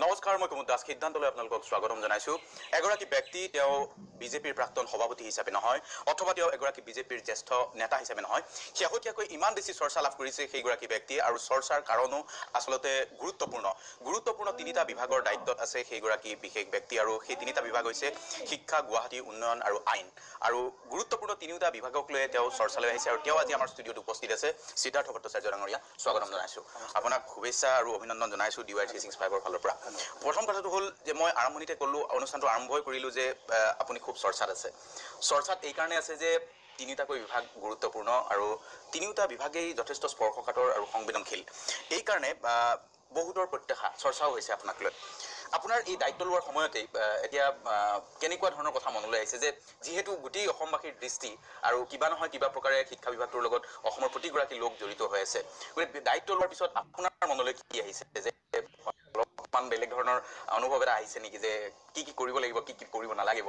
নমস্কাৰ মই কুমুদ দাস সিদ্ধান্তলৈ আপোনালোকক স্বাগতম জনাইছো এগৰাকী ব্যক্তি তেওঁ বিজেপিৰ প্ৰাক্তন সভাপতি হিচাপে নহয় অথবা তেওঁ এগৰাকী বিজেপিৰ জ্যেষ্ঠ নেতা হিচাপে নহয় শেহতীয়াকৈ ইমান বেছি চৰ্চা লাভ কৰিছে সেইগৰাকী ব্যক্তি আৰু চৰ্চাৰ কাৰণো আসলতে গুৰুত্বপূৰ্ণ তিনিটা বিভাগৰ দায়িত্বত আছে সেইগৰাকী বিশেষ ব্যক্তি আৰু সেই তিনিটা বিভাগ হৈছে শিক্ষা গুৱাহাটী উন্নয়ন আৰু আইন আৰু গুৰুত্বপূৰ্ণ তিনিটা বিভাগক লৈ তেওঁ চৰ্চালৈ আহিছে আৰু তেওঁ আজি আমাৰ ষ্টুডিঅ'ত উপস্থিত আছে সিদ্ধাৰ্থ ভট্টাচাৰ্য ডাঙৰীয়া স্বাগতম জনাইছো আপোনাক শুভেচ্ছা আৰু অভিনন্দন জনাইছো DY 365 ফালৰ পৰা প্ৰথম কথাটো হ'ল যে মই আৰম্ভণিতে ক'লো অনুষ্ঠানটো আৰম্ভই কৰিলো যে আপুনি খুব চৰ্চাত আছে চৰ্চাত এই কাৰণে আছে যে তিনিটাকৈ বিভাগ গুৰুত্বপূৰ্ণ আৰু তিনিটা বিভাগেই যথেষ্ট স্পৰ্শকাতৰ আৰু সংবেদনশীল এই কাৰণে বহুতৰ প্ৰত্যাশা চৰ্চাও হৈছে আপোনাক লৈ আপোনাৰ এই দায়িত্ব লোৱাৰ সময়তে এতিয়া কেনেকুৱা ধৰণৰ কথা মনলৈ আহিছে যে যেহেতু গোটেই অসমবাসীৰ দৃষ্টি আৰু কিবা নহয় কিবা প্ৰকাৰে শিক্ষা বিভাগটোৰ লগত অসমৰ প্ৰতিগৰাকী লোক জড়িত হৈ আছে গতিকে দায়িত্ব লোৱাৰ পিছত আপোনাৰ মনলৈ কি আহিছে যে অলপমান বেলেগ ধৰণৰ অনুভৱ এটা আহিছে নেকি যে কি কৰিব লাগিব কি কৰিব নালাগিব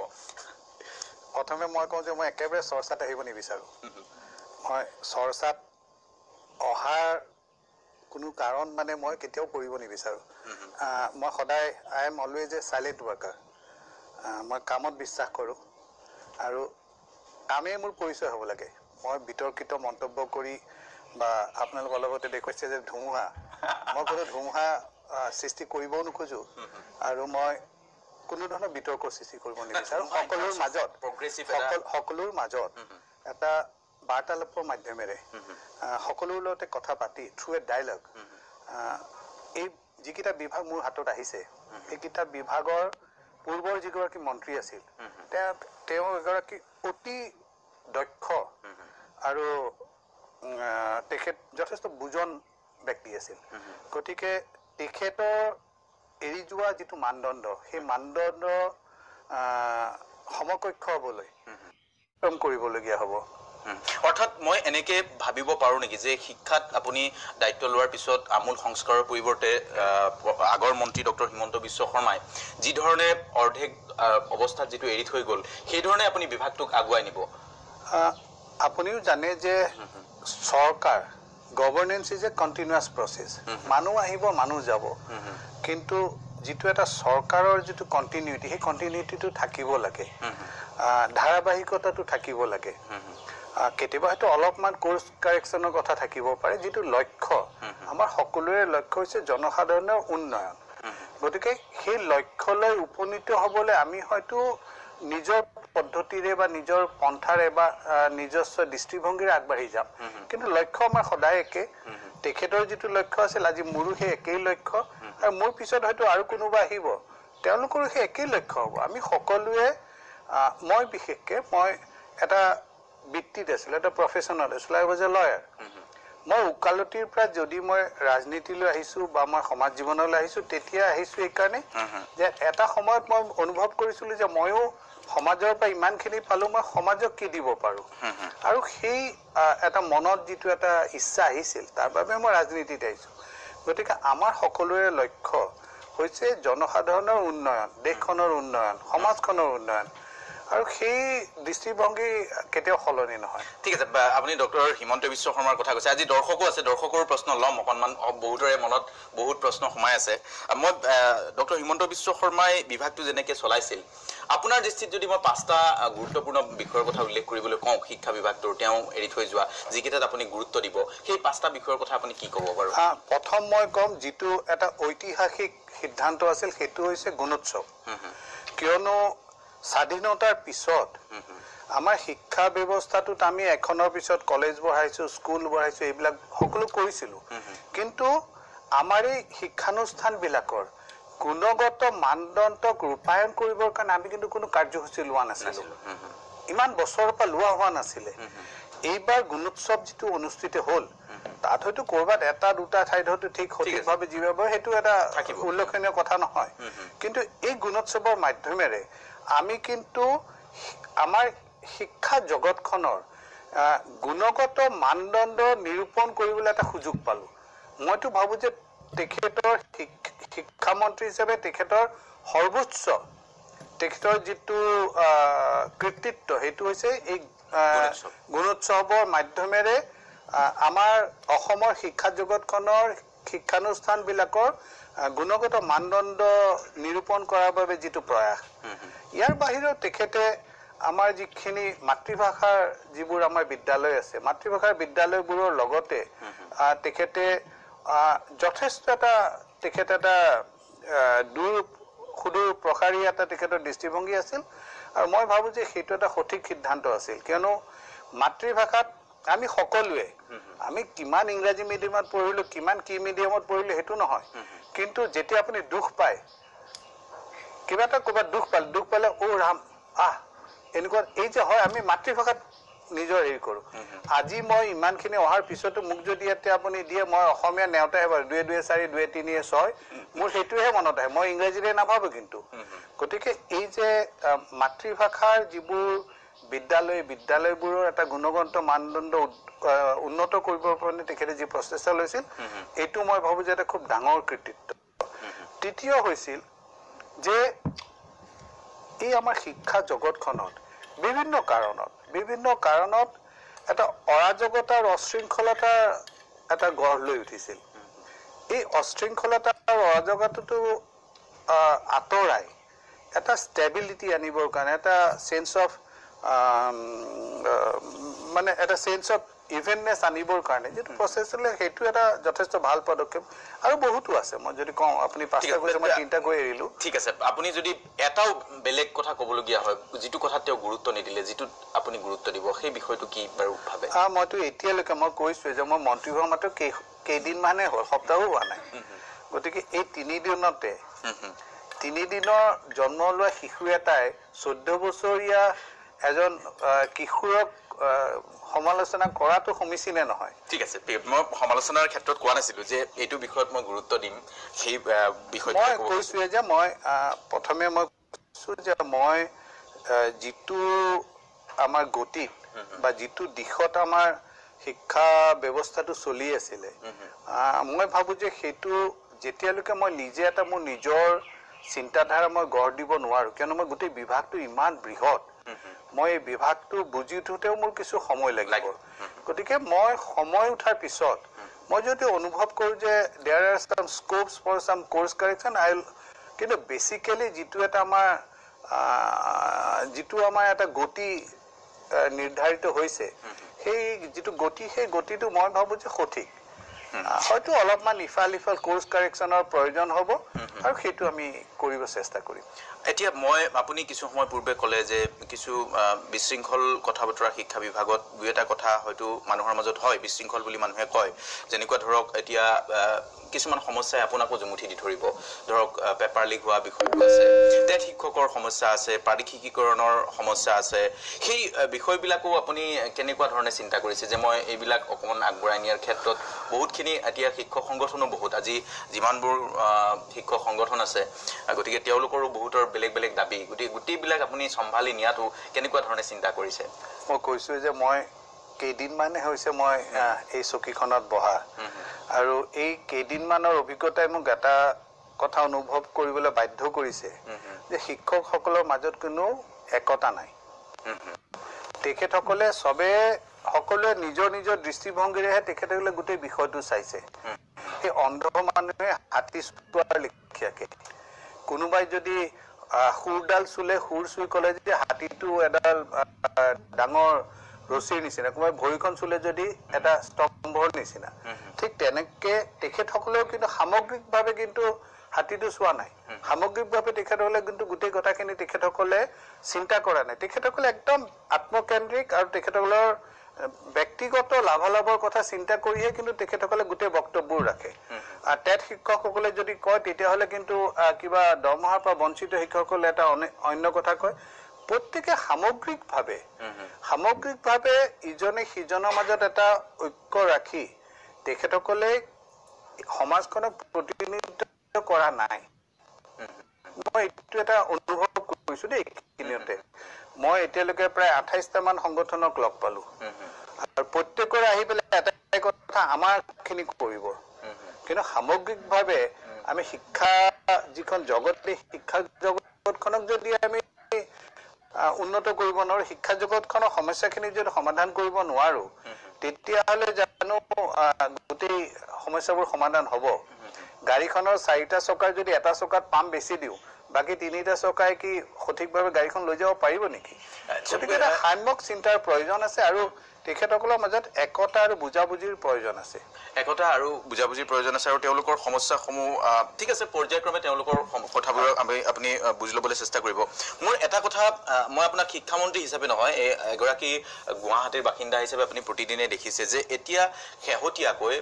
প্ৰথমে মই কওঁ যে মই একেবাৰে চৰ্চাত আহিব নিবিচাৰোঁ মই চৰ্চাত অহাৰ কোনো কাৰণ মানে মই কেতিয়াও কৰিব নিবিচাৰোঁ মই সদায় I am always A silent worker মই কামত বিশ্বাস কৰোঁ আৰু কামেই মোৰ পৰিচয় হ'ব লাগে মই বিতৰ্কিত মন্তব্য কৰি বা আপোনালোকৰ লগতে দেখুৱাইছে যে ধুমুহা মই কোনো ধুমুহা সৃষ্টি কৰিবও নোখোজোঁ আৰু মই কোনো ধৰণৰ বিতৰ্কৰ সৃষ্টি কৰিব নিবিচাৰোঁ সকলোৰ মাজত এটা বাৰ্তালাপৰ মাধ্যমেৰে সকলোৰ লগতে কথা পাতি থ্ৰু এ ডায়লগ এই যিকেইটা বিভাগ মোৰ হাতত আহিছে এইকেইটা বিভাগৰ পূৰ্বৰ যিগৰাকী মন্ত্ৰী আছিল তেওঁ এগৰাকী অতি দক্ষ আৰু তেখেত যথেষ্ট বুজন ব্যক্তি আছিল গতিকে তেখেতৰ এৰি যোৱা যিটো মানদণ্ড সেই মানদণ্ড সমকক্ষ হ'বলৈ কৰিবলগীয়া হ'ব অৰ্থাৎ মই এনেকে ভাবিব পাৰো নেকি যে শিক্ষাত আপুনি দায়িত্ব লোৱাৰ পিছত আমূল সংস্কাৰৰ পৰিৱৰ্তে আগৰ মন্ত্ৰী ডক্টৰ হিমন্ত বিশ্ব শৰ্মাই যি ধৰণে অৰ্ধেক অৱস্থাত যিটো এৰি থৈ গ'ল সেই ধৰণে আপুনি বিভাগটোক আগুৱাই নিব আপুনিও জানে যে চৰকাৰ governance is a continuous process মানুহ আহিব মানুহ যাব কিন্তু যিটো এটা চৰকাৰৰ যিটো কণ্টিনিউটি সেই কণ্টিনিউটিটো থাকিব লাগে ধাৰাবাহিকতাটো থাকিব লাগে কেতিয়াবা হয়তো অলপমান কোৰ্চ কাৰেকশ্যনৰ কথা থাকিব পাৰে যিটো লক্ষ্য আমাৰ সকলোৰে লক্ষ্য হৈছে জনসাধাৰণৰ উন্নয়ন গতিকে সেই লক্ষ্যলৈ উপনীত হ'বলৈ আমি হয়তো নিজৰ পদ্ধতিৰে বা নিজৰ পন্থাৰে বা নিজস্ব দৃষ্টিভংগীৰে আগবাঢ়ি যাম কিন্তু লক্ষ্য আমাৰ সদায় একে তেখেতৰ যিটো লক্ষ্য আছিল আজি মোৰো সেই একেই লক্ষ্য আৰু মোৰ পিছত হয়তো আৰু কোনোবা আহিব তেওঁলোকৰো সেই একেই লক্ষ্য হ'ব আমি সকলোৱে মই বিশেষকৈ মই এটা বৃত্তিত আছিলোঁ এটা প্ৰফেশ্যনত আছিলোঁ আই ৱাজ এ লয়াৰ মই ওকালতিৰ পৰা যদি মই ৰাজনীতিলৈ আহিছোঁ বা মই সমাজ জীৱনলৈ আহিছোঁ তেতিয়া আহিছোঁ এইকাৰণে যে এটা সময়ত মই অনুভৱ কৰিছিলোঁ যে ময়ো সমাজৰ পৰা ইমানখিনি পালোঁ মই সমাজক কি দিব পাৰোঁ আৰু সেই এটা মনত যিটো এটা ইচ্ছা আহিছিল তাৰ বাবে মই ৰাজনীতিত আহিছোঁ গতিকে আমাৰ সকলোৰে লক্ষ্য হৈছে জনসাধাৰণৰ উন্নয়ন দেশখনৰ উন্নয়ন সমাজখনৰ উন্নয়ন আৰু সেই দৃষ্টিভংগী কেতিয়াও সলনি নহয় ঠিক আছে আপুনি ডক্টৰ হিমন্ত বিশ্ব শৰ্মাৰ কথা কৈছে আজি দৰ্শকো আছে দৰ্শকৰ প্ৰশ্ন ল'ম অকণমান বহুতৰে মনত বহুত প্ৰশ্ন সোমাই আছে মই ডক্টৰ হিমন্ত বিশ্ব শৰ্মাই বিভাগটো যেনেকৈ চলাইছিল আপোনাৰ দৃষ্টিত যদি মই 5টা গুৰুত্বপূৰ্ণ বিষয়ৰ কথা উল্লেখ কৰিবলৈ কওঁ শিক্ষা বিভাগটোৰ তেওঁ এৰি থৈ যোৱা যিকেইটাত আপুনি গুৰুত্ব দিব সেই 5টা বিষয়ৰ কথা আপুনি কি ক'ব বাৰু প্ৰথম মই ক'ম যিটো এটা ঐতিহাসিক সিদ্ধান্ত আছিল সেইটো হৈছে গুণোৎসৱ কিয়নো স্বাধীনতাৰ পিছত আমাৰ শিক্ষা ব্যৱস্থাটোত আমি এখনৰ পিছত কলেজ বঢ়াইছোঁ স্কুল বঢ়াইছোঁ এইবিলাক সকলো কৰিছিলোঁ কিন্তু আমাৰ এই শিক্ষানুষ্ঠানবিলাকৰ গুণগত মানদণ্ডক ৰূপায়ণ কৰিবৰ কাৰণে আমি কিন্তু কোনো কাৰ্যসূচী লোৱা নাছিলোঁ ইমান বছৰৰ পৰা লোৱা হোৱা নাছিলে এইবাৰ গুণোৎসৱ যিটো অনুষ্ঠিত হ'ল তাত হয়তো ক'ৰবাত এটা দুটা ঠাইত হয়তো ঠিক সঠিকভাৱে জীৱাব সেইটো এটা উল্লেখনীয় কথা নহয় কিন্তু এই গুণোৎসৱৰ মাধ্যমেৰে আমি কিন্তু আমাৰ শিক্ষা জগতখনৰ গুণগত মানদণ্ড নিৰূপণ কৰিবলৈ এটা সুযোগ পালোঁ মইতো ভাবোঁ যে তেখেতৰ শিক্ষামন্ত্ৰী হিচাপে তেখেতৰ সৰ্বোচ্চ তেখেতৰ যিটো কৃতিত্ব সেইটো হৈছে এই গুণোৎসৱৰ মাধ্যমেৰে আমাৰ অসমৰ শিক্ষা জগতখনৰ শিক্ষানুষ্ঠানবিলাকৰ গুণগত মানদণ্ড নিৰূপণ কৰাৰ বাবে যিটো প্ৰয়াস ইয়াৰ বাহিৰেও তেখেতে আমাৰ যিখিনি মাতৃভাষাৰ যিবোৰ আমাৰ বিদ্যালয় আছে মাতৃভাষাৰ বিদ্যালয়বোৰৰ লগতে তেখেতে যথেষ্ট এটা সুদূৰ প্ৰসাৰী এটা তেখেতৰ দৃষ্টিভংগী আছিল আৰু মই ভাবোঁ যে সেইটো এটা সঠিক সিদ্ধান্ত আছিল কিয়নো মাতৃভাষাত আমি সকলোৱে আমি কিমান ইংৰাজী মিডিয়ামত পঢ়িলোঁ কিমান কি মিডিয়ামত পঢ়িলোঁ সেইটো নহয় কিন্তু যেতিয়া আপুনি দুখ পায় কিবা এটা ক'ৰবাত দুখ পালে ৰাম এনেকুৱা এই যে হয় আমি মাতৃভাষাত নিজৰ হেৰি কৰোঁ আজি মই ইমানখিনি অহাৰ পিছতো মোক যদি ইয়াতে আপুনি দিয়ে মই অসমীয়া নেওঁতাহে বাৰু 2 2 4 2 3 6 মোৰ সেইটোহে মনত আহে মই ইংৰাজীৰে নাভাবোঁ কিন্তু গতিকে এই যে মাতৃভাষাৰ যিবোৰ বিদ্যালয়বোৰৰ এটা গুণগত মানদণ্ড উন্নত কৰিবৰ কাৰণে তেখেতে যি প্ৰচেষ্টা লৈছিল এইটো মই ভাবোঁ যে এটা খুব ডাঙৰ কৃতিত্ব তৃতীয় হৈছিল যে এই আমাৰ শিক্ষা জগতখনত বিভিন্ন কাৰণত এটা অৰাজকতা আৰু অশৃংখলতা এটা গঢ় লৈ উঠিছিল এই অশৃংখলতা আৰু অৰাজকতাটো আঁতৰাই এটা ষ্টেবিলিটি আনিবৰ কাৰণে এটা চেঞ্চ অফ মানে এটা চেঞ্চ অফ ইভেননেছ আনিবৰ কাৰণে যিটো প্ৰচেছ হ'লে সেইটো এটা যথেষ্ট ভাল পদক্ষেপ আৰু বহুতো আছে মই যদি কওঁ আপুনি 5টা কৈছে মই 3টা কৈ এৰিলোঁ ঠিক আছে আপুনি যদি এটাও বেলেগ কথা ক'বলগীয়া হয় যিটো কথাত তেওঁ গুৰুত্ব নিদিলে যিটোত আপুনি গুৰুত্ব দিব সেই বিষয়টো কি বাৰু ভাবে মইতো এতিয়ালৈকে মই কৈছোঁৱে যে মই মন্ত্ৰী হোৱা মাত্ৰ কেইদিনমানহে হ'ল সপ্তাহো হোৱা নাই গতিকে এই 3 দিনতে 3 দিনৰ জন্ম লোৱা শিশু এটাই 14 বছৰীয়া এজন কিশোৰক সমালোচনা কৰাটো সমীচীনে নহয় ঠিক আছে মই সমালোচনাৰ ক্ষেত্ৰত কোৱা নাছিলোঁ যে এইটো বিষয়ত মই গুৰুত্ব দিম সেই বিষয়টো মই কৈছোঁৱে যে মই প্ৰথমে মই কৈছোঁ যে মই যিটো আমাৰ গতিত বা যিটো দিশত আমাৰ শিক্ষা ব্যৱস্থাটো চলি আছিলে মই ভাবোঁ যে সেইটো যেতিয়ালৈকে মই নিজে এটা মোৰ নিজৰ চিন্তাধাৰা মই গঢ় দিব নোৱাৰোঁ কিয়নো মই গোটেই বিভাগটো ইমান বৃহৎ মই এই বিভাগটো বুজি উঠোঁতেও মোৰ কিছু সময় লাগিব গতিকে মই সময় উঠাৰ পিছত মই যদি অনুভৱ কৰোঁ যে there are some scopes for some course correction কিন্তু বেচিকেলি যিটো আমাৰ এটা গতি নিৰ্ধাৰিত হৈছে সেই যিটো গতি সেই গতিটো মই ভাবোঁ যে সঠিক হয়তো অলপমান ইফাল কোৰ্চ কাৰেকশ্যনৰ প্ৰয়োজন হ'ব আৰু সেইটো আমি কৰিব চেষ্টা কৰিম এতিয়া আপুনি কিছু সময় পূৰ্বে ক'লে যে কিছু বিশৃংখল কথা বতৰা শিক্ষা বিভাগত দুই এটা কথা হয়তো মানুহৰ মাজত হয় বিশৃংখল বুলি মানুহে কয় যেনেকুৱা ধৰক এতিয়া কিছুমান সমস্যাই আপোনাকো জুমুঠি দি ধৰিব ধৰক পেপাৰ লিক হোৱা বিষয়টো আছে টেট শিক্ষকৰ সমস্যা আছে প্ৰাদেশিকীকৰণৰ সমস্যা আছে সেই বিষয়বিলাকো আপুনি কেনেকুৱা ধৰণে চিন্তা কৰিছে যে মই এইবিলাক অকণমান আগবঢ়াই নিয়াৰ ক্ষেত্ৰত বহুতখিনি এতিয়া শিক্ষক সংগঠনো বহুত আজি যিমানবোৰ শিক্ষক সংগঠন আছে গতিকে তেওঁলোকৰো বহুতৰ বেলেগ দাবী গোটেইবিলাক আপুনি চম্ভালি নিয়াটো কেনেকুৱা ধৰণে চিন্তা কৰিছে মই কৈছোঁ যে মই কেইদিনমানে হৈছে মই এই চকীখনত বহা আৰু এই কেইদিনমানৰ অভিজ্ঞতাই মোক এটা কথা অনুভৱ কৰিবলৈ বাধ্য কৰিছে যে শিক্ষকসকলৰ মাজত কোনো একতা নাই তেখেতসকলে সকলোৱে নিজৰ দৃষ্টিভংগীৰেহে তেখেতসকলে গোটেই বিষয়টো চাইছে সেই অন্ধ মানুহে হাতী চোৱাৰ লেখীয়াকৈ কোনোবাই যদি সুৰডাল চুলে সুৰ চুই ক'লে যে হাতীটো এডাল ডাঙৰ ৰছীৰ নিচিনা কোনোবাই ভৰিখন চুলে যদি এটা স্তম্ভৰ নিচিনা ঠিক তেনেকৈ তেখেতসকলেও কিন্তু সামগ্ৰিকভাৱে কিন্তু হাতীটো চোৱা নাই সামগ্ৰিকভাৱে তেখেতসকলে কিন্তু গোটেই কথাখিনি তেখেতসকলে চিন্তা কৰা নাই তেখেতসকলে একদম আত্মকেন্দ্ৰিক আৰু তেখেতসকলৰ ব্যক্তিগত লাভালাভৰ কথা চিন্তা কৰিহে কিন্তু তেখেতসকলে গোটেই বক্তব্যবোৰ ৰাখে টেট শিক্ষকসকলে যদি কয় তেতিয়াহ'লে কিন্তু কিবা দৰমহাৰ পৰা বঞ্চিত শিক্ষকসকলে এটা অন্য কথা কয় প্ৰত্যেকে সামগ্ৰিকভাৱে ইজনে সিজনৰ মাজত এটা ঐক্য ৰাখি তেখেতসকলে সমাজখনক প্ৰতিনিধিত্ব কৰা নাই মই এইটো এটা অনুভৱ কৰিছোঁ দেই এইখিনিতে মই এতিয়ালৈকে প্ৰায় 28টামান সংগঠনক লগ পালোঁ আৰু প্ৰত্যেকৰে আহি পেলাই এটাই কথা আমাৰখিনি কৰিব কিন্তু সামগ্ৰিকভাৱে আমি শিক্ষা যিখন জগত এই শিক্ষা জগতখনক যদি আমি উন্নত কৰিব নোৱাৰোঁ শিক্ষা জগতখনৰ সমস্যাখিনিক যদি সমাধান কৰিব নোৱাৰোঁ তেতিয়াহ'লে জানো গোটেই সমস্যাবোৰ সমাধান হ'ব গাড়ীখনৰ 4টা চকাৰ যদি এটা চকাত পাম্প বেছি দিওঁ বাকি 3টা চকাই কি সঠিকভাৱে গাড়ীখন লৈ যাব পাৰিব নেকি গতিকে এটা সাম্যক চিন্তাৰ প্ৰয়োজন আছে আৰু তেখেতসকলৰ মাজত একতা আৰু বুজাবুজিৰ প্ৰয়োজন আছে একতা আৰু বুজাবুজিৰ প্ৰয়োজন আছে আৰু তেওঁলোকৰ সমস্যাসমূহ ঠিক আছে পৰ্যায়ক্ৰমে তেওঁলোকৰ কথাবোৰ আপুনি বুজি ল'বলৈ চেষ্টা কৰিব মোৰ এটা কথা মই আপোনাক শিক্ষামন্ত্ৰী হিচাপে নহয় এগৰাকী গুৱাহাটীৰ বাসিন্দা হিচাপে আপুনি প্ৰতিদিনে দেখিছে যে এতিয়া শেহতীয়াকৈ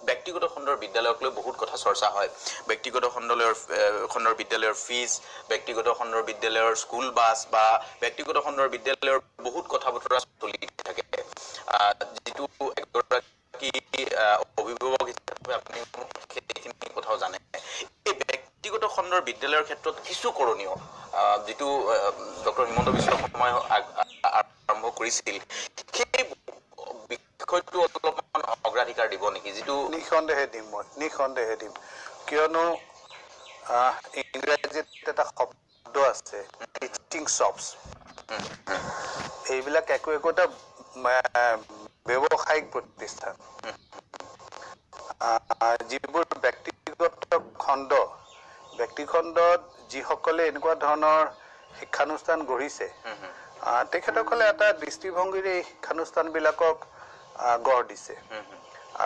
ব্যক্তিগত খণ্ডৰ বিদ্যালয়ক লৈ বহুত কথা চৰ্চা হয় ব্যক্তিগত খণ্ডৰ বিদ্যালয়ৰ ফিজ ব্যক্তিগত খণ্ডৰ বিদ্যালয়ৰ স্কুল বাছ বা ব্যক্তিগত খণ্ডৰ বিদ্যালয়ৰ বহুত কথা বতৰা চলি থাকে যিটো এগৰাকী অভিভাৱক হিচাপে আপুনি সেইখিনি কথাও জানে এই ব্যক্তিগত খণ্ডৰ বিদ্যালয়ৰ ক্ষেত্ৰত কিছু কৰণীয় যিটো ডক্টৰ হিমন্ত বিশ্ব শৰ্মাই আৰম্ভ কৰিছিল সেই বিষয়টো অলপমান অগ্ৰাধিকাৰ দিব নেকি যিটো নিঃসন্দেহে দিম কিয়নো ইংৰাজীত এটা শব্দ আছে টিচিং শ্বপছ এইবিলাক একোটা ব্যৱসায়িক প্ৰতিষ্ঠান যিবোৰ ব্যক্তিখণ্ডত যিসকলে এনেকুৱা ধৰণৰ শিক্ষানুষ্ঠান গঢ়িছে তেখেতসকলে এটা দৃষ্টিভংগীৰে এই শিক্ষানুষ্ঠানবিলাকক গঢ় দিছে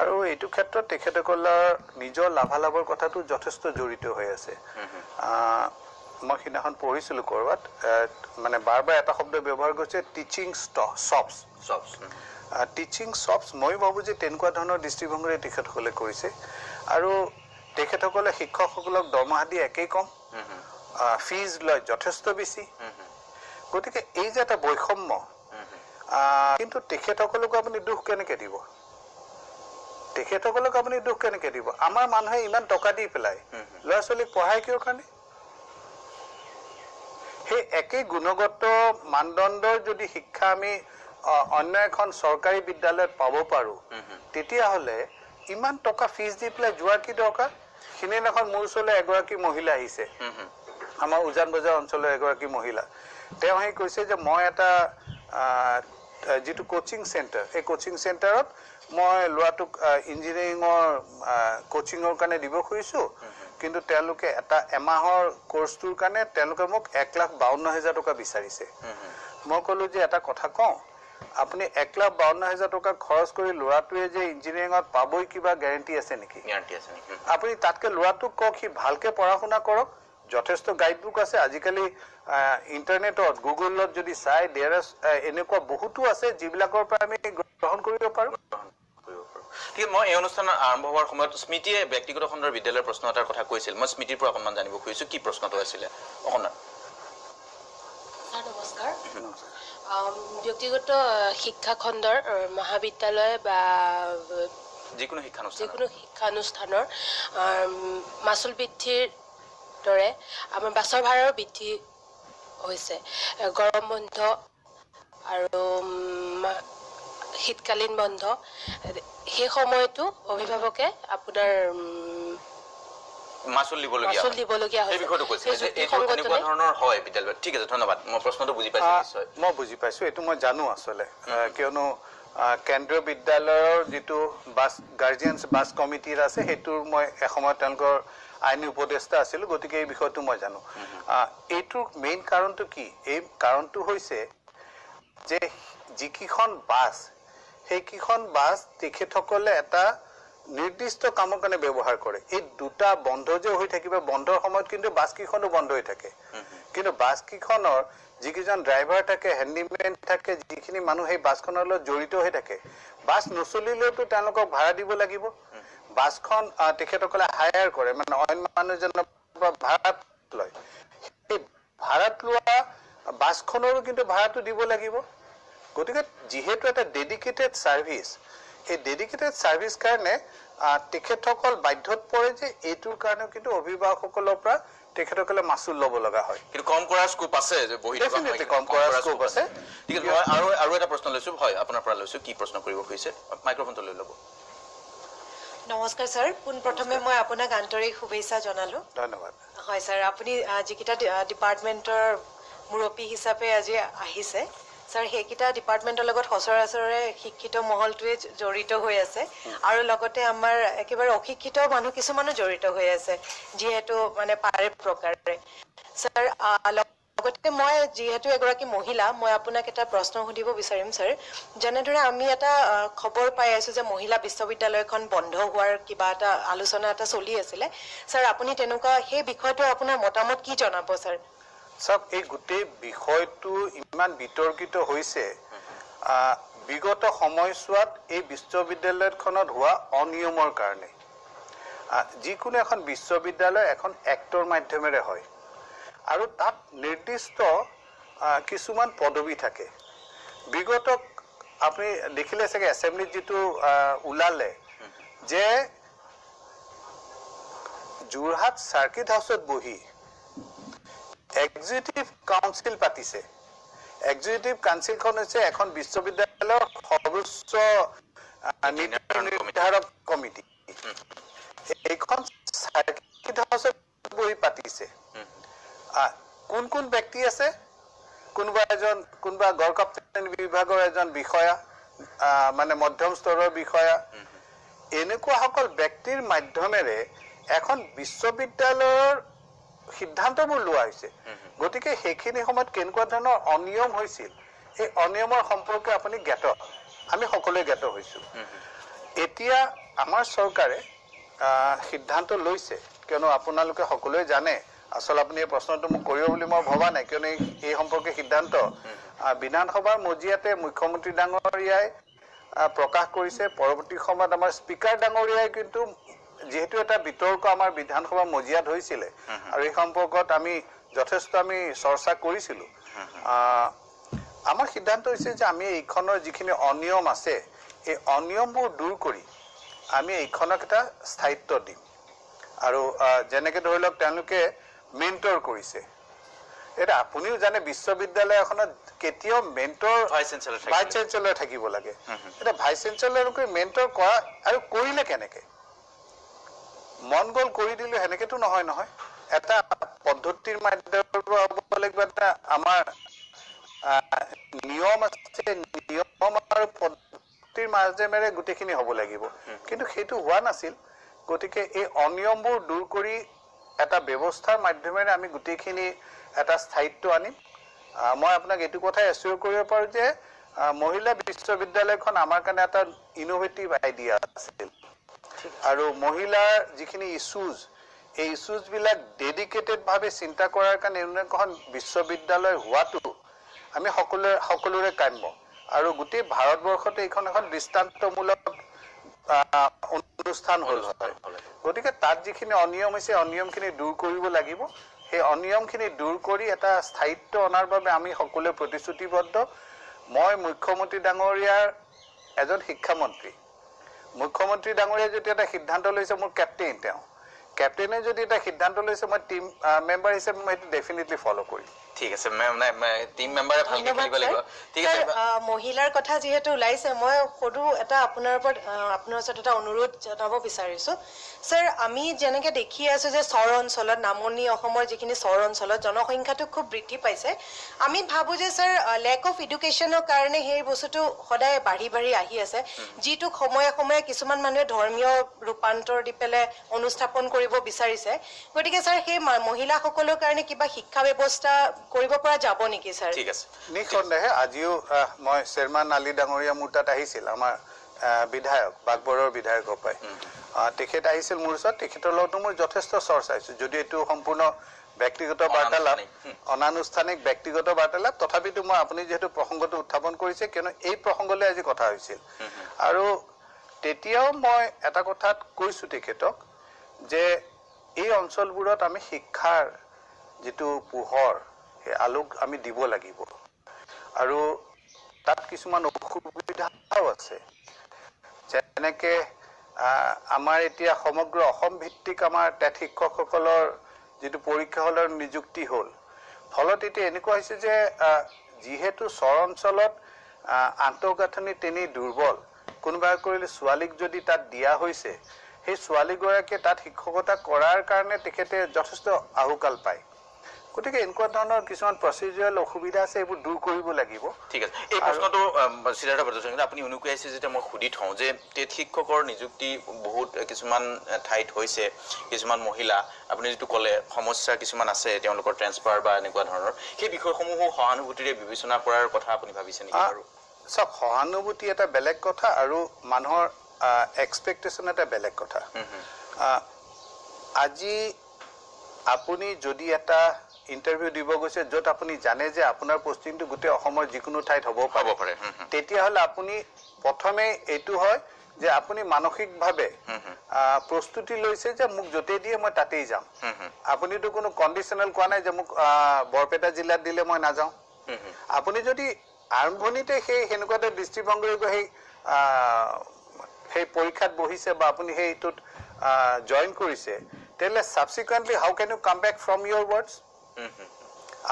আৰু এইটো ক্ষেত্ৰত তেখেতসকলৰ নিজৰ লাভালাভৰ কথাটো যথেষ্ট জড়িত হৈ আছে মই সিদিনাখন পঢ়িছিলোঁ ক'ৰবাত মানে বাৰ এটা শব্দ ব্যৱহাৰ কৰিছে টিচিং শ্বপছ মই ভাবোঁ যে তেনেকুৱা ধৰণৰ দৃষ্টিভংগীৰে তেখেতসকলে কৰিছে আৰু তেখেতসকলে শিক্ষকসকলক দৰমহা দি একেই কম ফিজ লয় যথেষ্ট বেছি গতিকে এই যে এটা বৈষম্য কিন্তু তেখেতসকলক আপুনি দুখ কেনেকৈ দিব আমাৰ মানুহে ইমান টকা দি পেলাই ল'ৰা ছোৱালীক পঢ়াই কিয় কাৰণে সেই একেই গুণগত মানদণ্ডৰ যদি শিক্ষা আমি অন্য এখন চৰকাৰী বিদ্যালয়ত পাব পাৰোঁ তেতিয়াহ'লে ইমান টকা ফিজ দি পেলাই যোৱাৰ কি দৰকাৰ সিদিনাখন মোৰ ওচৰলৈ এগৰাকী মহিলা আহিছে আমাৰ উজান বজাৰ অঞ্চলৰ এগৰাকী মহিলা তেওঁ আহি কৈছে যে মই এটা যিটো কোচিং চেণ্টাৰ এই কোচিং চেণ্টাৰত মই ল'ৰাটোক ইঞ্জিনিয়াৰিঙৰ কোচিঙৰ কাৰণে দিব খুজিছোঁ কিন্তু তেওঁলোকে এটা এমাহৰ কোৰ্চটোৰ কাৰণে তেওঁলোকে মোক 1,52,000 টকা বিচাৰিছে মই ক'লোঁ যে এটা কথা কওঁ আপুনি 1,52,000 টকা খৰচ কৰি ল'ৰাটোৱে যে ইঞ্জিনিয়াৰিঙত পাবই কিবা গেৰেণ্টি আছে নেকি আপুনি তাতকৈ ল'ৰাটোক কওক সি ভালকৈ পঢ়া শুনা কৰক যথেষ্ট গাইডবুক আছে আজিকালি ইণ্টাৰনেটত গুগলত যদি চাই এনেকুৱা বহুতো আছে যিবিলাকৰ পৰা আমি গ্ৰহণ কৰিব পাৰোঁ ঠিক মই এই অনুষ্ঠান আৰম্ভ হোৱাৰ সময়ত স্মৃতিয়ে ব্যক্তিগত খণ্ডৰ বিদ্যালয়ৰ প্ৰশ্ন এটাৰ কথা কৈছিল মই স্মৃতিৰ পৰা অকণমান জানিব খুজিছোঁ কি প্ৰশ্নটো আছিলে অকণমান নমস্কাৰ ব্যক্তিগত শিক্ষা খণ্ডৰ মহাবিদ্যালয় বা যিকোনো শিক্ষানুষ্ঠানৰ মাচুল বৃদ্ধিৰ দৰে আমাৰ বাছৰ ভাড়াও বৃদ্ধি হৈছে গৰম বন্ধ আৰু শীতকালীন বন্ধ সেই সময়তো অভিভাৱকে আপোনাৰ মাচুল দিবলগীয়া হয় এই বিষয়টো কৈছে যে এইটো এনেকুৱা ধৰণৰ হয় বিদ্যালয়ত ঠিক আছে ধন্যবাদ মই প্ৰশ্নটো বুজি পাইছোঁ নিশ্চয় মই বুজি পাইছোঁ এইটো মই জানো আচলতে কিয়নো কেন্দ্ৰীয় বিদ্যালয়ৰ যিটো গাৰ্জিয়ানছ বাছ কমিটিৰ আছে সেইটোৰ মই এসময়ত তেওঁলোকৰ আইনী উপদেষ্টা আছিলোঁ গতিকে এই বিষয়টো মই জানো এইটোৰ মেইন কাৰণটো কি এই কাৰণটো হৈছে যে যিকেইখন বাছ সেইকেইখন বাছ তেখেতসকলে এটা নিৰ্দিষ্ট কামৰ কাৰণে ব্যৱহাৰ কৰে এই দুটা বন্ধ যে হৈ থাকিব বন্ধৰ সময়ত কিন্তু বাছকেইখনো বন্ধ হৈ থাকে কিন্তু বাছকেইখনৰ যিকেইজন ড্ৰাইভাৰ থাকে হেণ্ডিমেন থাকে যিখিনি মানুহ সেই বাছখনৰ লগত জড়িত হৈ থাকে বাছ নচলিলেওতো তেওঁলোকক ভাড়া দিব লাগিব বাছখন তেখেতসকলে হায়াৰ কৰে মানে অইন মানুহ এজনৰ পৰা ভাড়াত লয় সেই ভাড়াত লোৱা বাছখনৰো কিন্তু ভাড়াটো দিব লাগিব গতিকে যিহেতু এটা ডেডিকেটেড ছাৰ্ভিচ এই ডেডিকেটেড ছাৰ্ভিচ কাৰণে তেখেতসকল বাধ্যত পৰে যে এইটোৰ কাৰণেও কিন্তু অভিভাৱকসকলৰ পৰা তেখেতসকলে মাচুল ল'ব লগা হয় কিন্তু কম কৰাৰ স্কোপ আছে যে বহি কম কৰাৰ স্কোপ আছে ঠিক আছে আৰু এটা প্ৰশ্ন লৈছোঁ হয় আপোনাৰ পৰা লৈছোঁ কি প্ৰশ্ন কৰিব খুজিছে মাইক্ৰফোনটো লৈ ল'ব নমস্কাৰ ছাৰ পোনপ্ৰথমে মই আপোনাক আন্তৰিক শুভেচ্ছা জনালোঁ ধন্যবাদ হয় ছাৰ আপুনি যিকেইটা ডিপাৰ্টমেণ্টৰ মুৰব্বী হিচাপে আজি আহিছে ছাৰ সেইকেইটা ডিপাৰ্টমেণ্টৰ লগত সচৰাচৰে শিক্ষিত মহলটোৱে জড়িত হৈ আছে আৰু লগতে আমাৰ একেবাৰে অশিক্ষিত মানুহ কিছুমানো জড়িত হৈ আছে যিহেতু মানে পাৰে প্ৰকাৰে ছাৰ লগতে মই যিহেতু এগৰাকী মহিলা মই আপোনাক এটা প্ৰশ্ন সুধিব বিচাৰিম ছাৰ যেনেদৰে আমি এটা খবৰ পাই আছো যে মহিলা বিশ্ববিদ্যালয়খন বন্ধ হোৱাৰ কিবা এটা আলোচনা এটা চলি আছিলে ছাৰ আপুনি তেনেকুৱা সেই বিষয়টো আপোনাৰ মতামত কি জনাব ছাৰ চাওক এই গোটেই বিষয়টো ইমান বিতৰ্কিত হৈছে বিগত সময়ছোৱাত এই বিশ্ববিদ্যালয়খনত হোৱা অনিয়মৰ কাৰণে যিকোনো এখন বিশ্ববিদ্যালয় এখন এক্টৰ মাধ্যমেৰে হয় আৰু তাত নিৰ্দিষ্ট কিছুমান পদবী থাকে বিগত আপুনি দেখিলে চাগে এছেম্বলিত যিটো ওলালে যে যোৰহাট চাৰ্কিট হাউচত বহি এক্সিকিউটিভ কাউন্সিল পাতিছে এক্সিকিউটিভ কাউন্সিলখন হৈছে এখন বিশ্ববিদ্যালয়ৰ সৰ্বোচ্চ নিৰ্ধাৰক কমিটি এইখন চাৰ্কিট হাউচত বহি পাতিছে কোন কোন ব্যক্তি আছে কোনোবা গড় কাপ্তান বিভাগৰ এজন বিষয়া মানে মধ্যম স্তৰৰ বিষয়া এনেকুৱা সকল ব্যক্তিৰ মাধ্যমেৰে এখন বিশ্ববিদ্যালয়ৰ সিদ্ধান্তবোৰ লোৱা হৈছে গতিকে সেইখিনি সময়ত কেনেকুৱা ধৰণৰ অনিয়ম হৈছিল এই অনিয়মৰ সম্পৰ্কে আপুনি জ্ঞাত আমি সকলোৱে জ্ঞাত হৈছো এতিয়া আমাৰ চৰকাৰে সিদ্ধান্ত লৈছে কিয়নো আপোনালোকে সকলোৱে জানে আসল আপুনি এই প্ৰশ্নটো মোক কৰিব বুলি মই ভবা নাই কিয়নো এই সম্পৰ্কে সিদ্ধান্ত বিধানসভাৰ মজিয়াতে মুখ্যমন্ত্ৰী ডাঙৰীয়াই প্ৰকাশ কৰিছে পৰৱৰ্তী সময়ত আমাৰ স্পিকাৰ ডাঙৰীয়াই কিন্তু যেহেতু এটা বিতৰ্ক আমাৰ বিধানসভাৰ মজিয়াত হৈছিল আৰু এই সম্পৰ্কত আমি যথেষ্ট আমি চৰ্চা কৰিছিলো আমাৰ সিদ্ধান্ত হৈছে যে আমি এইখনৰ যিখিনি অনিয়ম আছে এই অনিয়মবোৰ দূৰ কৰি আমি এইখনক এটা স্থায়িত্ব দিম আৰু যেনেকৈ ধৰি লওক তেওঁলোকে মেণ্টৰ কৰিছে এটা আপুনিও জানে বিশ্ববিদ্যালয় এখনত কেতিয়াও মেণ্টৰ ভাইচ চেঞ্চেলৰ থাকিব লাগে এটা ভাইচ চেঞ্চেলৰকে মেণ্টৰ কৰা আৰু কৰিলে কেনেকৈ মন গ'ল কৰি দিলো সেনেকেতো নহয় এটা পদ্ধতিৰ মাধ্যমেৰে হ'ব লাগিব এটা আমাৰ নিয়ম আছে নিয়ম আৰু পদ্ধতিৰ মাধ্যমেৰে গোটেইখিনি হ'ব লাগিব কিন্তু সেইটো হোৱা নাছিল গতিকে এই অনিয়মবোৰ দূৰ কৰি এটা ব্যৱস্থাৰ মাধ্যমেৰে আমি গোটেইখিনি এটা স্থায়িত্ব আনিম মই আপোনাক এইটো কথাই এচিয়ৰ কৰিব পাৰোঁ যে মহিলা বিশ্ববিদ্যালয়খন আমাৰ কাৰণে এটা ইনোভেটিভ আইডিয়া আছিল আৰু মহিলাৰ যিখিনি ইছ্যুজ এই ইছ্যুজবিলাক ডেডিকেটেডভাৱে চিন্তা কৰাৰ কাৰণে এখন বিশ্ববিদ্যালয় হোৱাটো আমি সকলোৰে কাম্য আৰু গোটেই ভাৰতবৰ্ষতে এইখন এখন দৃষ্টান্তমূলক অনুষ্ঠান হ'ল হয় গতিকে তাত যিখিনি অনিয়ম হৈছে অনিয়মখিনি দূৰ কৰিব লাগিব সেই অনিয়মখিনি দূৰ কৰি এটা স্থায়িত্ব অনাৰ বাবে আমি সকলোৱে প্ৰতিশ্ৰুতিবদ্ধ মই মুখ্যমন্ত্ৰী ডাঙৰীয়াৰ এজন শিক্ষামন্ত্ৰী মুখ্যমন্ত্ৰী ডাঙৰীয়াই যদি এটা সিদ্ধান্ত লৈছে মোৰ কেপ্টেইন তেওঁ কেপ্টেইনে যদি এটা সিদ্ধান্ত লৈছে মই টিম মেম্বাৰ হিচাপে মই সেইটো ডেফিনেটলি ফলো কৰিম ঠিক আছে টিম মেম্বাৰে ভালকৈ খেলিব লাগিব ঠিক আছে মহিলাৰ কথা যিহেতু ওলাইছে মই সৰু এটা আপোনাৰ ওচৰত এটা অনুৰোধ জনাব বিচাৰিছো ছাৰ আমি যেনেকৈ দেখি আছো যে চৰ অঞ্চলত নামনি অসমৰ যিখিনি চৰ অঞ্চলত জনসংখ্যাটো খুব বৃদ্ধি পাইছে আমি ভাবোঁ যে ছাৰ লেক অফ এডুকেশ্যনৰ কাৰণে সেই বস্তুটো সদায় বাঢ়ি আহি আছে যিটো সময়ে সময়ে কিছুমান মানুহে ধৰ্মীয় ৰূপান্তৰ দি পেলাই অনুস্থাপন কৰিব বিচাৰিছে গতিকে ছাৰ সেই মহিলাসকলৰ কাৰণে কিবা শিক্ষা ব্যৱস্থা কৰিব পৰা যাব নেকি ছাৰ ঠিক আছে নিঃসন্দেহে আজিও মই চেয়াৰমান আলী ডাঙৰীয়া মোৰ তাত আহিছিল আমাৰ বিধায়ক বাগবৰৰ বিধায়কৰ পৰাই তেখেত আহিছিল মোৰ ওচৰত তেখেতৰ লগতো মোৰ যথেষ্ট চৰ্চা হৈছিল যদি এইটো সম্পূৰ্ণ ব্যক্তিগত বাৰ্তালাপ অনানুষ্ঠানিক ব্যক্তিগত বাৰ্তালাপ তথাপিতো মই আপুনি যিহেতু প্ৰসংগটো উত্থাপন কৰিছে কিয়নো এই প্ৰসংগলৈ আজি কথা হৈছিল আৰু তেতিয়াও মই এটা কথাত কৈছোঁ তেখেতক যে এই অঞ্চলবোৰত আমি শিক্ষাৰ যিটো পোহৰ সেই আলোক আমি দিব লাগিব আৰু তাত কিছুমান অসুবিধাও আছে যেনেকৈ আমাৰ এতিয়া সমগ্ৰ অসম ভিত্তিক আমাৰ টেট শিক্ষকসকলৰ যিটো পৰীক্ষা হলৰ নিযুক্তি হ'ল ফলত এতিয়া এনেকুৱা হৈছে যে যিহেতু চৰ অঞ্চলত আন্তঃগাঁথনি তেনেই দুৰ্বল কোনোবাই কৰিলে ছোৱালীক যদি তাত দিয়া হৈছে সেই ছোৱালীগৰাকীয়ে তাত শিক্ষকতা কৰাৰ কাৰণে তেখেতে যথেষ্ট আহুকাল পায় গতিকে এনেকুৱা ধৰণৰ কিছুমান প্ৰচিডিউৰেল অসুবিধা আছে, এইবোৰ দূৰ কৰিব লাগিব। ঠিক আছে, এই প্ৰশ্নটো সিদ্ধাৰ্থ ভট্টাচাৰ্য, আপুনি অনুকৈ আহিছে যেতিয়া মই সুধি থওঁ যে টেট শিক্ষকৰ নিযুক্তি বহুত কিছুমান ঠাইত হৈছে, কিছুমান মহিলা আপুনি যিটো ক'লে সমস্যা কিছুমান আছে তেওঁলোকৰ ট্ৰেন্সফাৰ বা এনেকুৱা ধৰণৰ, সেই বিষয়সমূহো সহানুভূতিৰে বিবেচনা কৰাৰ কথা আপুনি ভাবিছে নেকি বাৰু? চাওক, সহানুভূতি এটা বেলেগ কথা আৰু মানুহৰ এক্সপেক্টেশ্যন এটা বেলেগ কথা। আজি আপুনি যদি এটা ইণ্টাৰভিউ দিব গৈছে য'ত আপুনি জানে যে আপোনাৰ পষ্টিংটো গোটেই অসমৰ যিকোনো ঠাইত হ'ব পাৰে, তেতিয়াহ'লে আপুনি প্ৰথমে এইটো হয় যে আপুনি মানসিকভাৱে প্ৰস্তুতি লৈছে যে মোক য'তেই দিয়ে মই তাতেই যাম। আপুনিতো কোনো কণ্ডিশ্যনেল কোৱা নাই যে মোক বৰপেটা জিলাত দিলে মই নাযাওঁ। আপুনি যদি আৰম্ভণিতে সেনেকুৱা এটা দৃষ্টিভংগী সেই পৰীক্ষাত বহিছে বা আপুনি সেইটোত জইন কৰিছে, তেতিয়াহ'লে subsequently how can you come back from your words?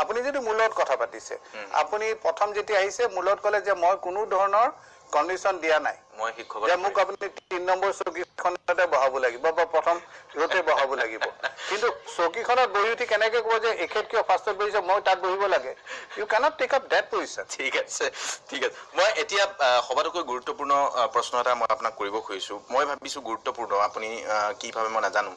আপুনি যদি মোৰ লগত কথা পাতিছে, আপুনি প্ৰথম যেতিয়া আহিছে মোৰ লগত ক'লে যে মই কোনো ধৰণৰ কণ্ডিশ্যন দিয়া নাই, মই শিক্ষক যে মোক আপুনি ৩ নম্বৰ চকীখনতে বহাব লাগিব বা প্ৰথম ৰ'তে বহাব লাগিব, কিন্তু চকীখনত বহি উঠি কেনেকৈ ক'ব যে এখেত কিয় ফাৰ্ষ্টত বহিছে মই তাত বহিব লাগে? You can't take up date position. ঠিক আছে, ঠিক আছে। মই এতিয়া সবাতোকৈ গুৰুত্বপূৰ্ণ প্ৰশ্ন এটা মই আপোনাক কৰিব খুজিছোঁ, মই ভাবিছোঁ গুৰুত্বপূৰ্ণ, আপুনি কি ভাবে মই নাজানো।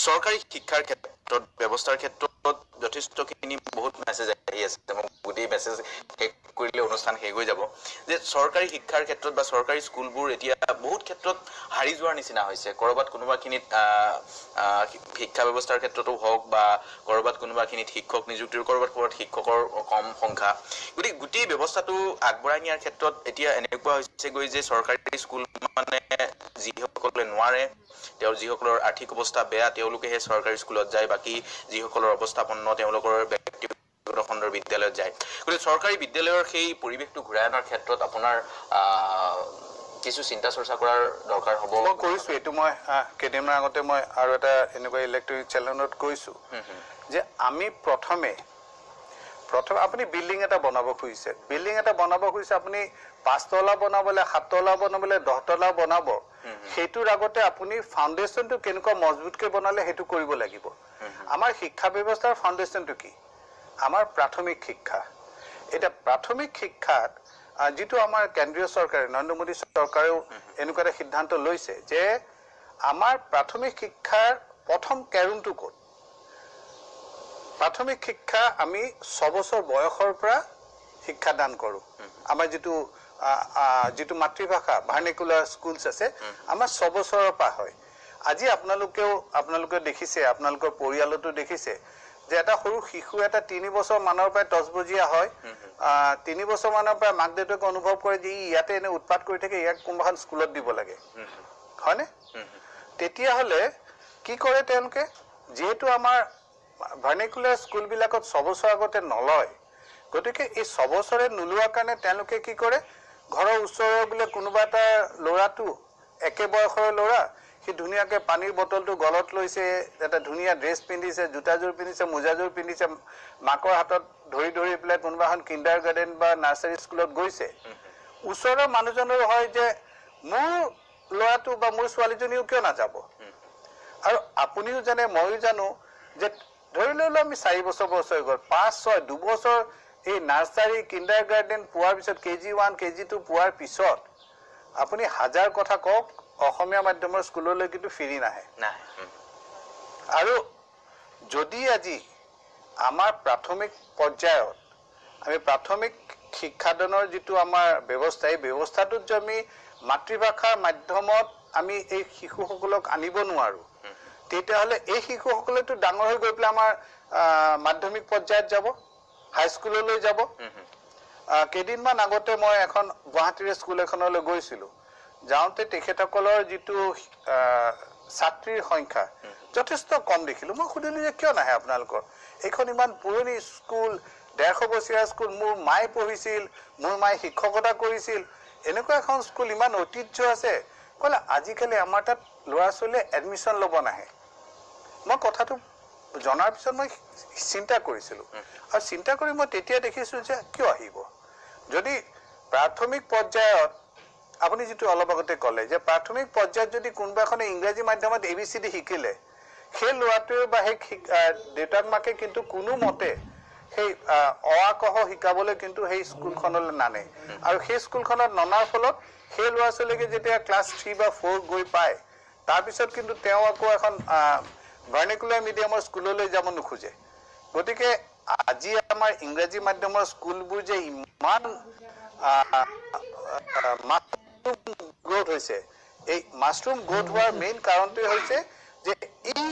চৰকাৰী শিক্ষাৰ ক্ষেত্ৰত, ব্যৱস্থাৰ ক্ষেত্ৰত যথেষ্টখিনি বহুত মেছেজ আহি আছে, মোক গোটেই মেছেজ শেষ কৰিলে অনুষ্ঠান শেষ হৈ যাব, যে চৰকাৰী শিক্ষাৰ ক্ষেত্ৰত বা চৰকাৰী স্কুলবোৰ এতিয়া বহুত ক্ষেত্ৰত হাৰি যোৱাৰ নিচিনা হৈছে। ক'ৰবাত কোনোবাখিনিত শিক্ষা ব্যৱস্থাৰ ক্ষেত্ৰতো হওক বা ক'ৰবাত কোনোবাখিনিত শিক্ষক নিযুক্তিৰ, ক'ৰবাত শিক্ষকৰ কম সংখ্যা, গতিকে গোটেই ব্যৱস্থাটো আগবঢ়াই নিয়াৰ ক্ষেত্ৰত এতিয়া এনেকুৱা হৈছেগৈ যে চৰকাৰী স্কুল মানে যিসকলে নোৱাৰে, যিসকলৰ আৰ্থিক অৱস্থা বেয়া তেওঁলোকেহে চৰকাৰী স্কুলত যায়, বাকী যিসকলৰ অৱস্থাপন্ন তেওঁলোকৰ ব্যক্তিগত খণ্ডৰ বিদ্যালয়ত যায়। গতিকে চৰকাৰী বিদ্যালয়ৰ সেই পৰিৱেশটো ঘূৰাই অনাৰ ক্ষেত্ৰত আপোনাৰ কিছু চিন্তা চৰ্চা কৰাৰ দৰকাৰ হ'ব। মই কৰিছোঁ এইটো, মই কেইদিনমান আগতে মই আৰু এটা এনেকুৱা ইলেক্ট্ৰনিক চেনেলত কৈছোঁ যে আমি প্ৰথমে আপুনি বিল্ডিং এটা বনাব খুজিছে, আপুনি 5 তলা বনাবলৈ, 7 তলা বনাবলৈ, 10 তলা বনাব, সেইটোৰ আগতে আপুনি ফাউণ্ডেশ্যনটো কেনেকুৱা মজবুতকৈ বনালে সেইটো কৰিব লাগিব। আমাৰ শিক্ষা ব্যৱস্থাৰ ফাউণ্ডেশ্যনটো কি? আমাৰ প্ৰাথমিক শিক্ষা। এতিয়া প্ৰাথমিক শিক্ষাত যিটো আমাৰ কেন্দ্ৰীয় চৰকাৰে, নৰেন্দ্ৰ মোদী চৰকাৰেও এনেকুৱা এটা সিদ্ধান্ত লৈছে যে আমাৰ প্ৰাথমিক শিক্ষাৰ প্ৰথম কেৰুণটো ক'ত? প্ৰাথমিক শিক্ষা আমি 6 বছৰ বয়সৰ পৰা শিক্ষাদান কৰোঁ। আমাৰ যিটো মাতৃভাষা ভাৰ্নিকুলাৰ স্কুলছ আছে, আমাৰ 6 বছৰৰ পৰা হয়। আজি আপোনালোকে দেখিছে, আপোনালোকৰ পৰিয়ালতো দেখিছে যে এটা সৰু শিশু এটা 3 বছৰ মানৰ পৰাই টচবজীয়া হয়, 3 বছৰ মানৰ পৰাই মাক দেউতাকে অনুভৱ কৰে যে ইয়াতে এনে উৎপাত কৰি থাকে, ইয়াক কোনোবাখন স্কুলত দিব লাগে, হয়নে? তেতিয়াহ'লে কি কৰে তেওঁলোকে? যিহেতু আমাৰ ভাৰ্নিকুলাৰ স্কুলবিলাকত 6 বছৰ আগতে নলয়, গতিকে এই 6 বছৰে নোলোৱাৰ কাৰণে তেওঁলোকে কি কৰে, ঘৰৰ ওচৰৰ বোলে কোনোবা এটা ল'ৰাটো একে বয়সৰ ল'ৰা, সি ধুনীয়াকৈ পানীৰ বটলটো গলত লৈছে, এটা ধুনীয়া ড্ৰেছ পিন্ধিছে, জোতাযোৰ পিন্ধিছে, মোজাযোৰ পিন্ধিছে, মাকৰ হাতত ধৰি পেলাই কোনোবা এখন কিণ্ডাৰ গাৰ্ডেন বা নাৰ্চাৰী স্কুলত গৈছে। ওচৰৰ মানুহজনৰ হয় যে মোৰ ল'ৰাটো বা মোৰ ছোৱালীজনীও কিয় নাযাব? আৰু আপুনিও জানে, ময়ো জানো যে ধৰি ললোঁ আমি 4 বছৰ বয়স হৈ গ'ল, 5, 6, 2 বছৰ এই নাৰ্চাৰী কিণ্ডাৰ গাৰ্ডেন পোৱাৰ পিছত, KG1, KG2 পোৱাৰ পিছত আপুনি হাজাৰ কথা কওক, অসমীয়া মাধ্যমৰ স্কুললৈ কিন্তু ফিৰি নাহে। আৰু যদি আজি আমাৰ প্ৰাথমিক পৰ্যায়ত আমি প্ৰাথমিক শিক্ষাদানৰ যিটো আমাৰ ব্যৱস্থা, এই ব্যৱস্থাটোত যদি আমি মাতৃভাষাৰ মাধ্যমত আমি এই শিশুসকলক আনিব নোৱাৰোঁ, তেতিয়াহ'লে এই শিশুসকলেতো ডাঙৰ হৈ গৈ পেলাই আমাৰ মাধ্যমিক পৰ্যায়ত যাব, হাইস্কুললৈ যাব। কেইদিনমান আগতে মই এখন গুৱাহাটীৰ স্কুল এখনলৈ গৈছিলোঁ, যাওঁতে তেখেতসকলৰ যিটো ছাত্ৰীৰ সংখ্যা যথেষ্ট কম দেখিলোঁ। মই সুধিলোঁ যে কিয় নাহে আপোনালোকৰ? এইখন ইমান পুৰণি স্কুল, 150 বছৰীয়া স্কুল, মোৰ মায়ে পঢ়িছিল, মোৰ মায়ে শিক্ষকতা কৰিছিল, এনেকুৱা এখন স্কুল ইমান ঐতিহ্য আছে। ক'লে আজিকালি আমাৰ তাত ল'ৰা ছোৱালীয়ে এডমিশ্যন ল'ব নাহে। মই কথাটো জনাৰ পিছত মই চিন্তা কৰিছিলোঁ, আৰু চিন্তা কৰি মই তেতিয়া দেখিছোঁ যে কিয় আহিব? যদি প্ৰাথমিক পৰ্যায়ত আপুনি যিটো অলপ আগতে ক'লে যে প্ৰাথমিক পৰ্যায়ত যদি কোনোবা এখনে ইংৰাজী মাধ্যমত ABCD শিকিলে, সেই ল'ৰাটোৱে বা সেই দেউতাক মাকে কিন্তু কোনো মতে সেই অ আ ক খ শিকাবলৈ কিন্তু সেই স্কুলখনলৈ নানে আৰু সেই স্কুলখনত ননাৰ ফলত সেই ল'ৰা ছোৱালীকে যেতিয়া ক্লাছ 3 বা 4 গৈ পায় তাৰপিছত কিন্তু তেওঁ আকৌ এখন ভাৰ্নিকুলাৰ মিডিয়ামৰ স্কুললৈ যাব নোখোজে গতিকে আজি আমাৰ ইংৰাজী মাধ্যমৰ স্কুলবোৰ যে ইমান গ্ৰোথ হৈছে এই মাছৰুম গ্ৰোথ হোৱাৰ মেইন কাৰণটোৱে হৈছে যে এই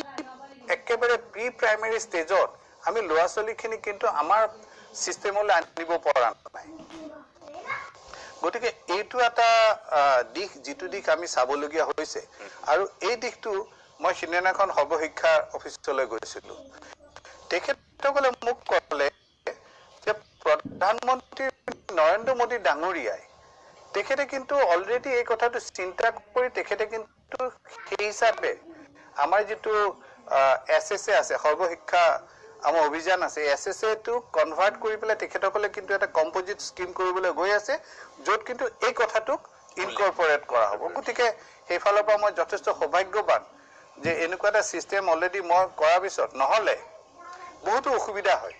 একেবাৰে প্ৰি প্ৰাইমেৰী ষ্টেজত আমি ল'ৰা ছোৱালীখিনি কিন্তু আমাৰ ছিষ্টেমলৈ আনিব পৰা নাই গতিকে এইটো এটা দিশ যিটো দিশ আমি চাবলগীয়া হৈছে আৰু এই দিশটো মই সিদিনাখন সৰ্বশিক্ষা অফিচলৈ গৈছিলোঁ তেখেতসকলে মোক ক'লে যে প্ৰধানমন্ত্ৰী নৰেন্দ্ৰ মোদী ডাঙৰীয়াই তেখেতে কিন্তু অলৰেডি এই কথাটো চিন্তা কৰি তেখেতে কিন্তু সেই হিচাপে আমাৰ যিটো SSA আছে সৰ্বশিক্ষা আমাৰ অভিযান আছে SSA টো কনভাৰ্ট কৰি পেলাই তেখেতসকলে কিন্তু এটা কম্পোজিট স্কিম কৰিবলৈ গৈ আছে য'ত কিন্তু এই কথাটোক ইনকৰ্পৰেট কৰা হ'ব গতিকে সেইফালৰ পৰা মই যথেষ্ট সৌভাগ্যৱান যে এনেকুৱা এটা চিষ্টেম অলৰেডি মই কৰাৰ পিছত নহ'লে বহুতো অসুবিধা হয়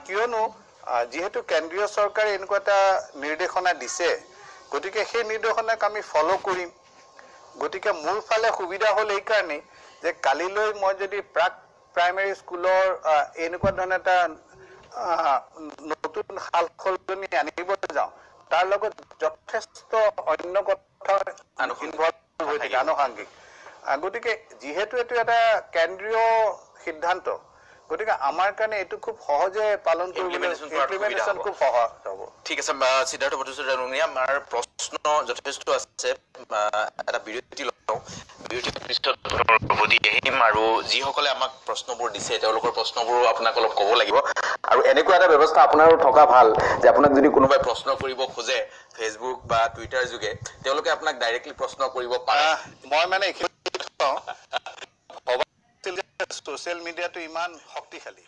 কিয়নো যেহেতু কেন্দ্ৰীয় চৰকাৰে এনেকুৱা এটা নিৰ্দেশনা দিছে গতিকে সেই নিৰ্দেশনাক আমি ফলো কৰিম গতিকে মোৰ ফালে সুবিধা হ'ল এই কাৰণেই যে কালিলৈ মই যদি প্ৰাইমেৰী স্কুলৰ এনেকুৱা ধৰণৰ এটা নতুন সাল সলনি আনিব যাওঁ তাৰ লগত যথেষ্ট অন্য কথা আনুষংগিক গতিকে যিহেতু এইটো এটা কেন্দ্ৰীয় সিদ্ধান্ত গতিকে আমাৰ কাৰণে এইটো খুব সহজে পালন কৰিবলৈ ইমপ্লিমেন্টেশ্যন খুব সহজ হ'ব ঠিক আছে সিদ্ধাৰ্থ ভট্টাচাৰ্য আমাৰ প্ৰশ্ন যথেষ্ট আছে এটা বিৰতি লওঁ বিৰতিৰ পিছত উভতি আহিম আৰু যিসকলে আমাক প্ৰশ্নবোৰ দিছে তেওঁলোকৰ প্ৰশ্নবোৰো আপোনাক অলপ ক'ব লাগিব আৰু এনেকুৱা এটা ব্যৱস্থা আপোনাৰো থকা ভাল যে আপোনাক যদি কোনোবাই প্ৰশ্ন কৰিব খোজে ফেচবুক বা টুইটাৰ যোগে তেওঁলোকে আপোনাক ডাইৰেক্টলি প্ৰশ্ন কৰিব পাৰে মই মানে ছ'চিয়েল মিডিয়াটো ইমান শক্তিশালী